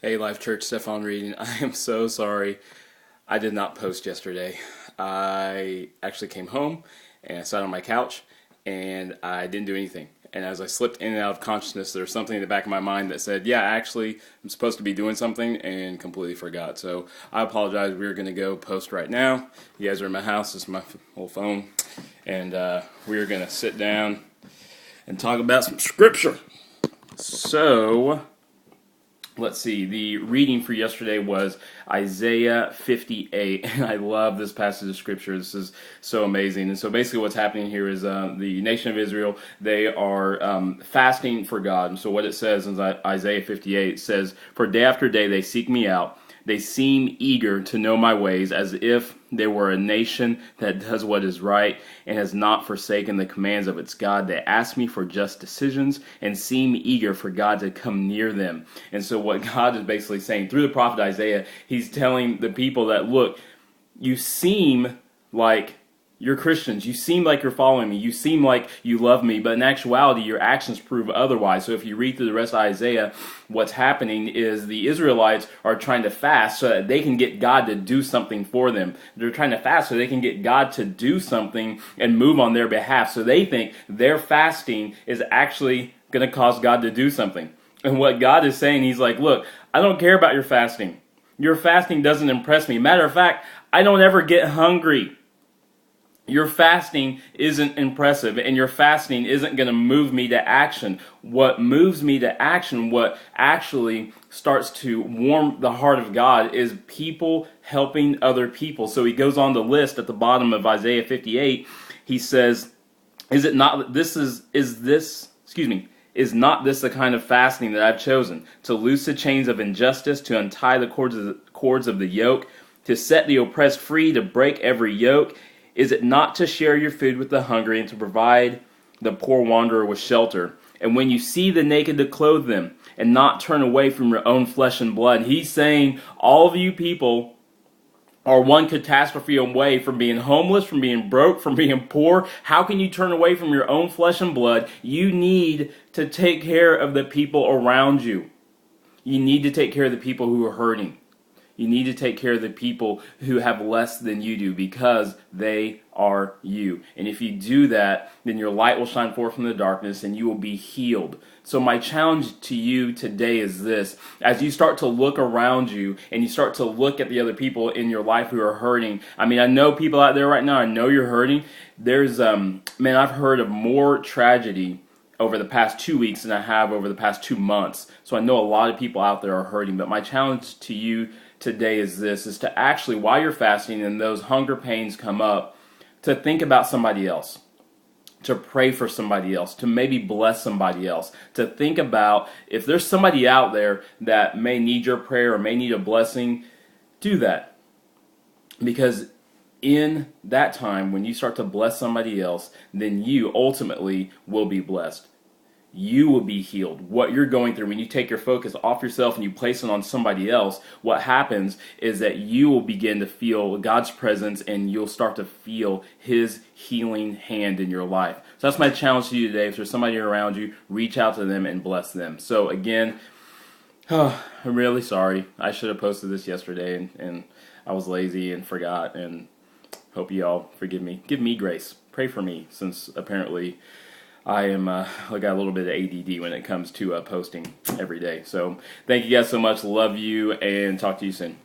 Hey, Life Church, Stefan reading. I am so sorry. I did not post yesterday. I actually came home and I sat on my couch and I didn't do anything. And as I slipped in and out of consciousness, there was something in the back of my mind that said, yeah, actually, I'm supposed to be doing something, and completely forgot. So I apologize. We're going to go post right now. You guys are in my house. This is my old phone. And we're going to sit down and talk about some scripture. So let's see, the reading for yesterday was Isaiah 58, and I love this passage of scripture. This is so amazing. And so basically what's happening here is the nation of Israel, they are fasting for God. And so what it says in Isaiah 58, it says, "For day after day they seek me out. They seem eager to know my ways, as if they were a nation that does what is right and has not forsaken the commands of its God. They ask me for just decisions and seem eager for God to come near them." And so what God is basically saying through the prophet Isaiah, he's telling the people that, look, you seem like you're Christians. You seem like you're following me. You seem like you love me. But in actuality, your actions prove otherwise. So if you read through the rest of Isaiah, what's happening is the Israelites are trying to fast so that they can get God to do something for them. They're trying to fast so they can get God to do something and move on their behalf. So they think their fasting is actually going to cause God to do something. And what God is saying, he's like, look, I don't care about your fasting. Your fasting doesn't impress me. Matter of fact, I don't ever get hungry. Your fasting isn't impressive, and your fasting isn't going to move me to action. What moves me to action, what actually starts to warm the heart of God, is people helping other people. So he goes on the list at the bottom of Isaiah 58. He says, is not this the kind of fasting that I've chosen? To loose the chains of injustice, to untie the cords of the yoke, to set the oppressed free, to break every yoke. Is it not to share your food with the hungry and to provide the poor wanderer with shelter? And when you see the naked, to clothe them and not turn away from your own flesh and blood." He's saying all of you people are one catastrophe away from being homeless, from being broke, from being poor. How can you turn away from your own flesh and blood? You need to take care of the people around you. You need to take care of the people who are hurting. You need to take care of the people who have less than you do, because they are you. And if you do that, then your light will shine forth from the darkness and you will be healed. So my challenge to you today is this: as you start to look around you and you start to look at the other people in your life who are hurting. I mean, I know people out there right now, I know you're hurting. There's, I've heard of more tragedy over the past 2 weeks than I have over the past 2 months. So I know a lot of people out there are hurting. But my challenge to you today is this: is to actually, while you're fasting and those hunger pains come up, to think about somebody else, to pray for somebody else, to maybe bless somebody else, to think about if there's somebody out there that may need your prayer or may need a blessing. Do that, because in that time, when you start to bless somebody else, then you ultimately will be blessed. You will be healed. What you're going through, when you take your focus off yourself and you place it on somebody else, what happens is that you will begin to feel God's presence and you'll start to feel His healing hand in your life. So that's my challenge to you today. If there's somebody around you, reach out to them and bless them. So again, I'm really sorry. I should have posted this yesterday and I was lazy and forgot, and hope you all forgive me. Give me grace. Pray for me, since apparently I got a little bit of ADD when it comes to posting every day. So thank you guys so much. Love you, and talk to you soon.